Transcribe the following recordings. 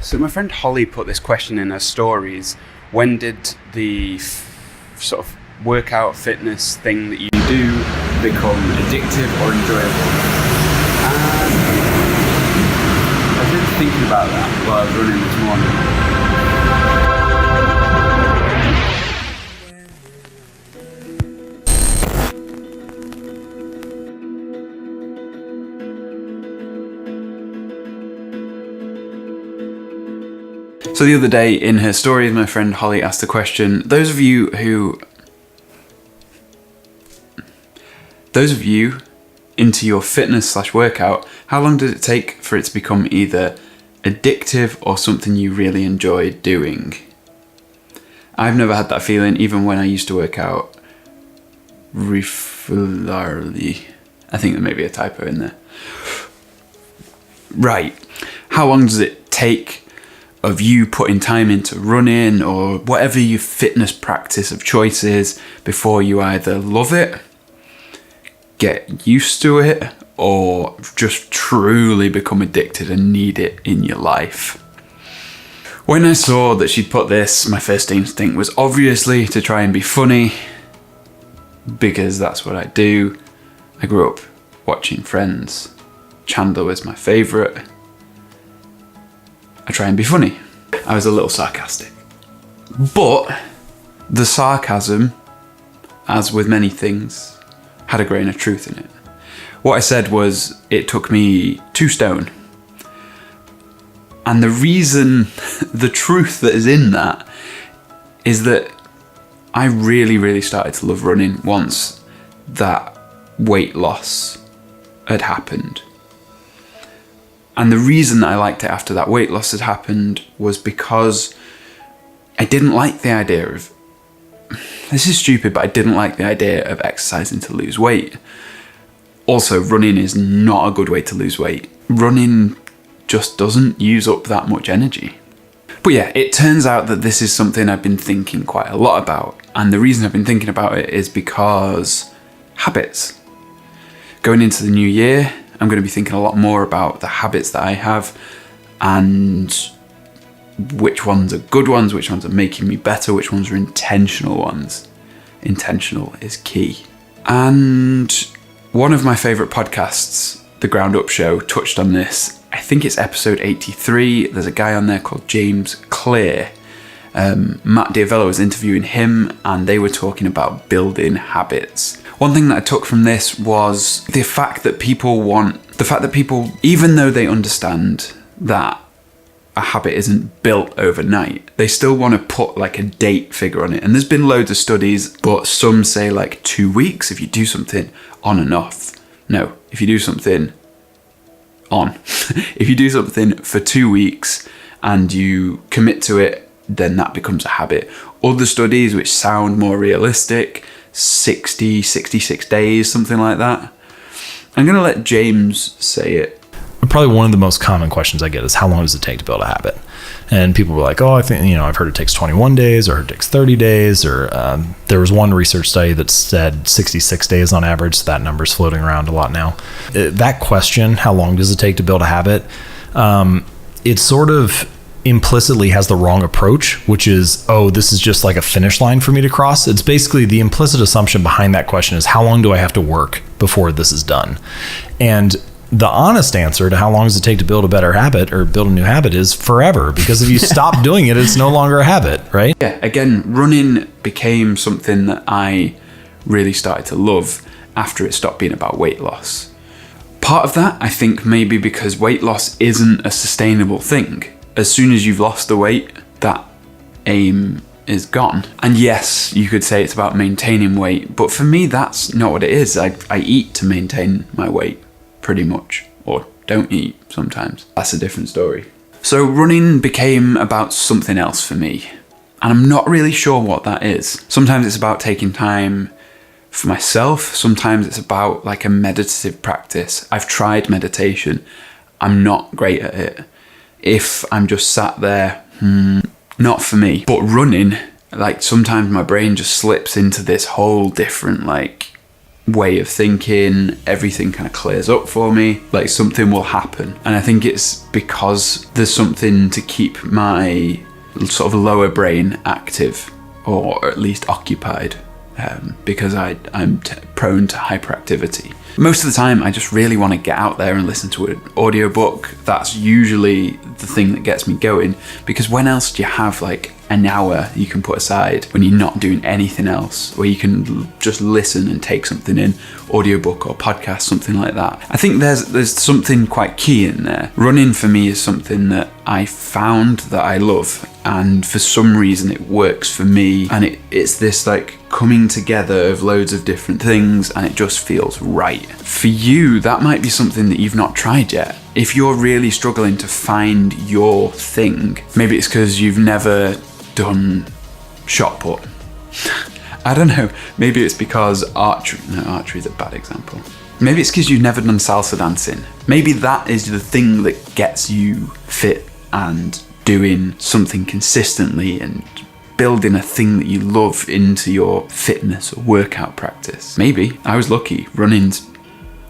So my friend Holly put this question in her stories. When did the sort of workout fitness thing that you do become addictive or enjoyable? And I was really thinking about that while I was running this morning. So the other day in her stories, my friend Holly asked the question, those of you into your fitness / workout, how long does it take for it to become either addictive or something you really enjoy doing? I've never had that feeling, even when I used to work out regularly. I think there may be a typo in there. Right. How long does it take of you putting time into running or whatever your fitness practice of choice is before you either love it, get used to it, or just truly become addicted and need it in your life? When I saw that she'd put this, my first instinct was obviously to try and be funny, because that's what I do. I grew up watching Friends. Chandler was my favourite. I try and be funny. I was a little sarcastic. But the sarcasm, as with many things, had a grain of truth in it. What I said was, it took me 2 stone. And the reason, the truth that is in that, is that I really, really started to love running once that weight loss had happened. And the reason that I liked it after that weight loss had happened was because I didn't like the idea of, this is stupid, but I didn't like the idea of exercising to lose weight. Also, running is not a good way to lose weight. Running just doesn't use up that much energy. But yeah, it turns out that this is something I've been thinking quite a lot about. And the reason I've been thinking about it is because habits. Going into the new year, I'm going to be thinking a lot more about the habits that I have and which ones are good ones, which ones are making me better, which ones are intentional ones. Intentional is key. And one of my favourite podcasts, The Ground Up Show, touched on this. I think it's episode 83. There's a guy on there called James Clear. Matt Diavello was interviewing him and they were talking about building habits. One thing that I took from this was the fact that people, even though they understand that a habit isn't built overnight, they still want to put like a date figure on it. And there's been loads of studies, but some say like 2 weeks if you do something on and off. No, if you do something on. If you do something for 2 weeks and you commit to it, then that becomes a habit. Other studies which sound more realistic, 60, 66 days, something like that. I'm going to let James say it. Probably one of the most common questions I get is, how long does it take to build a habit? And people were like, oh, I think, I've heard it takes 21 days or it takes 30 days. Or there was one research study that said 66 days on average. So that number's floating around a lot now. That question, how long does it take to build a habit? It sort of implicitly has the wrong approach, which is, oh, this is just like a finish line for me to cross. It's basically the implicit assumption behind that question is, how long do I have to work before this is done? And the honest answer to how long does it take to build a better habit or build a new habit is forever, because if you stop doing it, it's no longer a habit, right? Yeah, again, running became something that I really started to love after it stopped being about weight loss. Part of that, I think, maybe because weight loss isn't a sustainable thing. As soon as you've lost the weight, that aim is gone. And yes, you could say it's about maintaining weight, but for me, that's not what it is. I eat to maintain my weight, pretty much, or don't eat sometimes. That's a different story. So running became about something else for me, and I'm not really sure what that is. Sometimes it's about taking time for myself. Sometimes it's about like a meditative practice. I've tried meditation. I'm not great at it. If I'm just sat there, not for me. But running, like sometimes my brain just slips into this whole different like way of thinking. Everything kind of clears up for me. Like something will happen. And I think it's because there's something to keep my sort of lower brain active, or at least occupied, because I'm prone to hyperactivity. Most of the time I just really want to get out there and listen to an audiobook. That's usually the thing that gets me going, because when else do you have like an hour you can put aside when you're not doing anything else, where you can just listen and take something in, audiobook or podcast, something like that. I think there's something quite key in there. Running for me is something that I found that I love, and for some reason it works for me, and it's this like coming together of loads of different things, and it just feels right. For you, that might be something that you've not tried yet. If you're really struggling to find your thing, maybe it's because you've never done shot put. I don't know. Maybe it's because archery is a bad example. Maybe it's because you've never done salsa dancing. Maybe that is the thing that gets you fit and doing something consistently and building a thing that you love into your fitness or workout practice. Maybe. I was lucky. Running's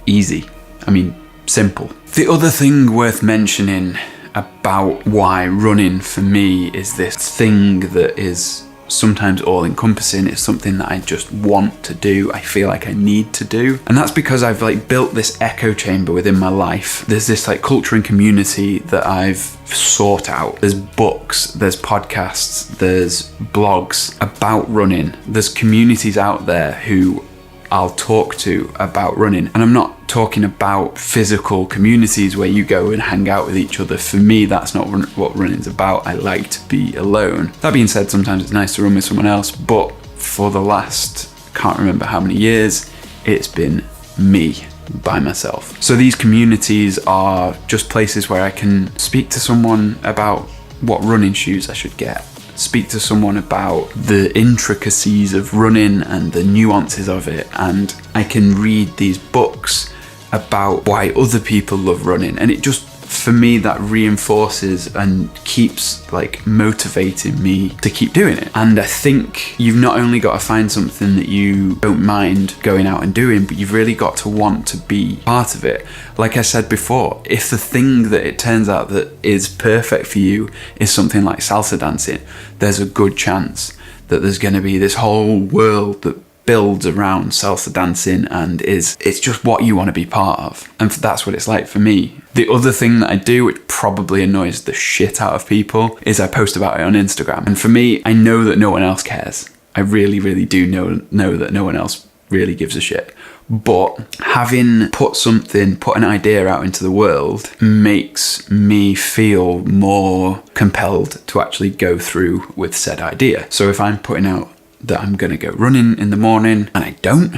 easy. I mean, simple. The other thing worth mentioning about why running for me is this thing that is sometimes all-encompassing. It's something that I just want to do. I feel like I need to do. And that's because I've like built this echo chamber within my life. There's this like culture and community that I've sought out. There's books, there's podcasts, there's blogs about running. There's communities out there who I'll talk to about running. And I'm not talking about physical communities where you go and hang out with each other. For me, that's not what running's about. I like to be alone. That being said, sometimes it's nice to run with someone else, but for the last, can't remember how many years, it's been me by myself. So these communities are just places where I can speak to someone about what running shoes I should get, speak to someone about the intricacies of running and the nuances of it, and I can read these books about why other people love running, and it just, for me, that reinforces and keeps like motivating me to keep doing it. And I think you've not only got to find something that you don't mind going out and doing, but you've really got to want to be part of it. Like I said before, if the thing that it turns out that is perfect for you is something like salsa dancing, there's a good chance that there's going to be this whole world that builds around salsa dancing, and it's just what you want to be part of. And that's what it's like for me. The other thing that I do, which probably annoys the shit out of people, is I post about it on Instagram. And for me, I know that no one else cares. I really, really do know that no one else really gives a shit. But having put an idea out into the world makes me feel more compelled to actually go through with said idea. So if I'm putting out that I'm going to go running in the morning and I don't,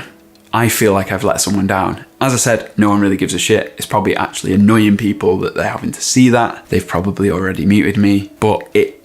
I feel like I've let someone down. As I said, no one really gives a shit. It's probably actually annoying people that they're having to see that. They've probably already muted me, but it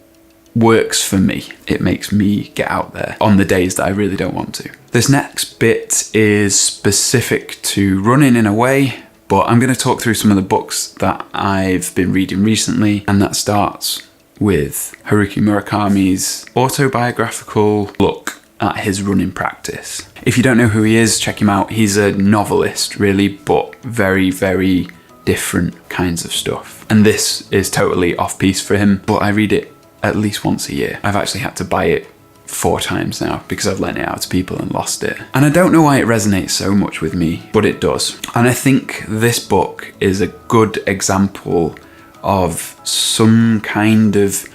works for me. It makes me get out there on the days that I really don't want to. This next bit is specific to running in a way, but I'm going to talk through some of the books that I've been reading recently, and that starts with Haruki Murakami's autobiographical look at his running practice. If you don't know who he is, check him out. He's a novelist, really, but very, very different kinds of stuff. And this is totally off-piece for him, but I read it at least once a year. I've actually had to buy it 4 times now because I've lent it out to people and lost it. And I don't know why it resonates so much with me, but it does. And I think this book is a good example of some kind of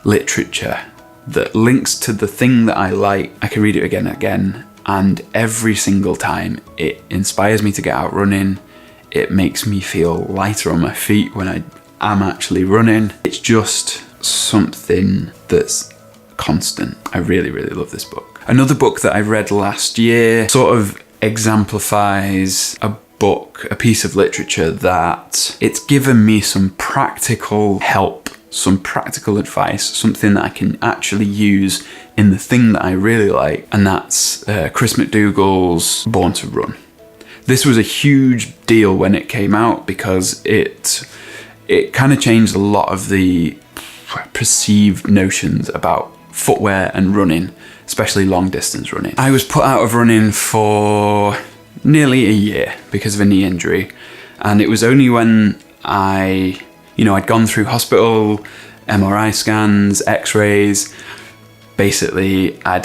literature that links to the thing that I like. I can read it again and again, and every single time it inspires me to get out running. It makes me feel lighter on my feet when I am actually running. It's just something that's constant. I really, really love this book. Another book that I read last year sort of exemplifies a piece of literature that it's given me some practical help, some practical advice, something that I can actually use in the thing that I really like, and that's Chris McDougall's Born to Run. This was a huge deal when it came out because it kind of changed a lot of the perceived notions about footwear and running, especially long distance running. I was put out of running for nearly a year because of a knee injury. And it was only when I'd gone through hospital, MRI scans, x-rays. Basically, I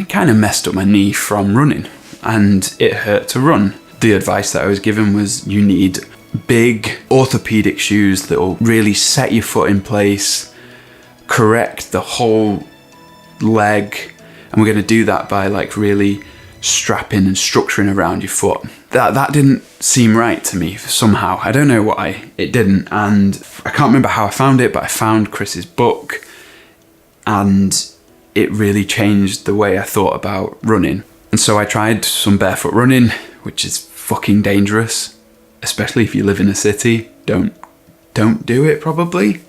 kind of messed up my knee from running and it hurt to run. The advice that I was given was you need big orthopedic shoes that will really set your foot in place, correct the whole leg, and we're going to do that by like really strapping and structuring around your foot. That didn't seem right to me somehow. I don't know why it didn't, and I can't remember how I found it, but I found Chris's book and it really changed the way I thought about running. And so I tried some barefoot running, which is fucking dangerous, especially if you live in a city. Don't do it probably.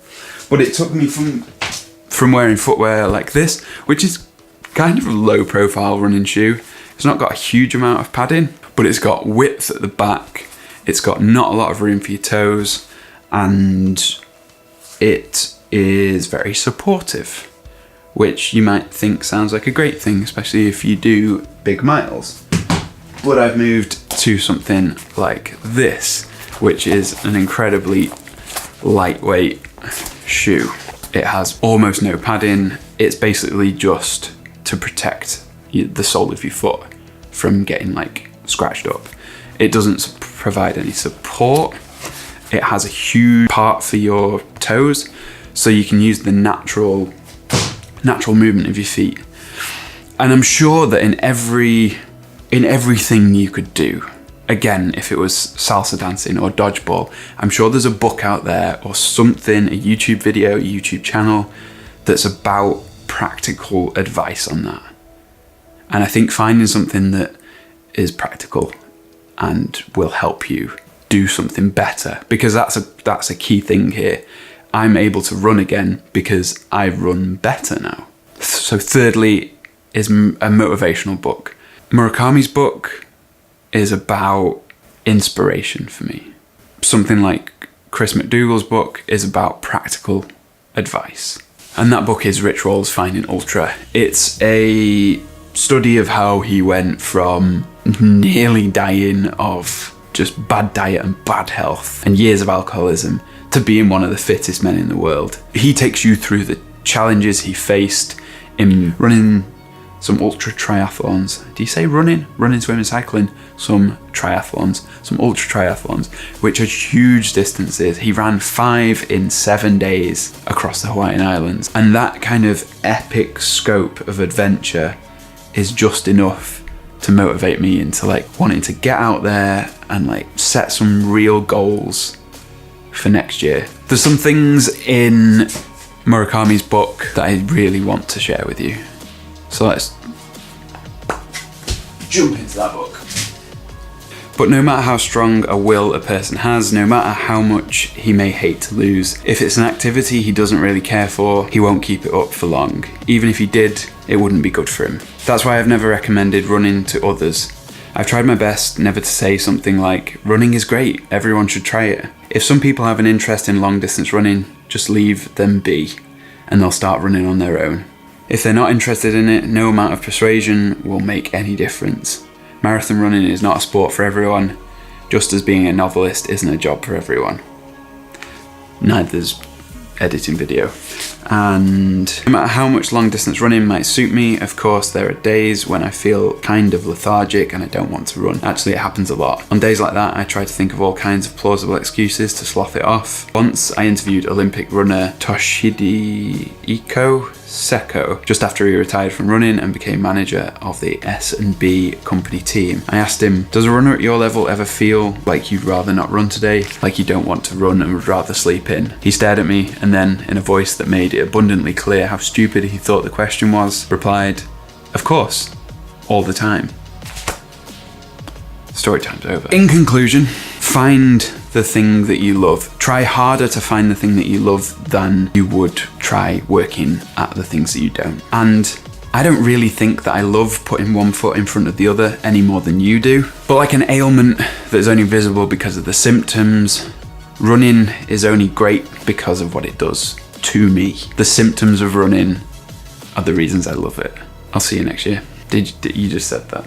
But it took me from wearing footwear like this, which is kind of a low profile running shoe. It's not got a huge amount of padding, but it's got width at the back. It's got not a lot of room for your toes, and it is very supportive, which you might think sounds like a great thing, especially if you do big miles. But I've moved to something like this, which is an incredibly lightweight shoe. It has almost no padding. It's basically just to protect the sole of your foot from getting like scratched up. It doesn't provide any support. It has a huge part for your toes, so you can use the natural movement of your feet. And I'm sure that in everything you could do, again, if it was salsa dancing or dodgeball, I'm sure there's a book out there or something, a YouTube video, a YouTube channel that's about practical advice on that. And I think finding something that is practical and will help you do something better, because that's a key thing here. I'm able to run again because I run better now. So thirdly is a motivational book. Murakami's book is about inspiration for me. Something like Chris McDougall's book is about practical advice. And that book is Rich Roll's Finding Ultra. It's a study of how he went from nearly dying of just bad diet and bad health and years of alcoholism to being one of the fittest men in the world. He takes you through the challenges he faced in running some ultra triathlons. Do you say running? Running, swimming, cycling. Some triathlons, some ultra triathlons, which are huge distances. He ran 5 in 7 days across the Hawaiian Islands. And that kind of epic scope of adventure is just enough to motivate me into like wanting to get out there and like set some real goals for next year. There's some things in Murakami's book that I really want to share with you. So let's jump into that book. But no matter how strong a will a person has, no matter how much he may hate to lose, if it's an activity he doesn't really care for, he won't keep it up for long. Even if he did, it wouldn't be good for him. That's why I've never recommended running to others. I've tried my best never to say something like, running is great, everyone should try it. If some people have an interest in long distance running, just leave them be, and they'll start running on their own. If they're not interested in it, no amount of persuasion will make any difference. Marathon running is not a sport for everyone, just as being a novelist isn't a job for everyone. Neither's editing video. And no matter how much long distance running might suit me, of course there are days when I feel kind of lethargic and I don't want to run. Actually, it happens a lot. On days like that, I try to think of all kinds of plausible excuses to slough it off. Once I interviewed Olympic runner Toshihiko Seko just after he retired from running and became manager of the S&B company team. I asked him, does a runner at your level ever feel like you'd rather not run today? Like you don't want to run and would rather sleep in? He stared at me and then, in a voice that made it abundantly clear how stupid he thought the question was, replied, of course, all the time. Story time's over. In conclusion, find the thing that you love. Try harder to find the thing that you love than you would try working at the things that you don't. And I don't really think that I love putting one foot in front of the other any more than you do. But like an ailment that's only visible because of the symptoms, running is only great because of what it does to me. The symptoms of running are the reasons I love it. I'll see you next year. You just said that.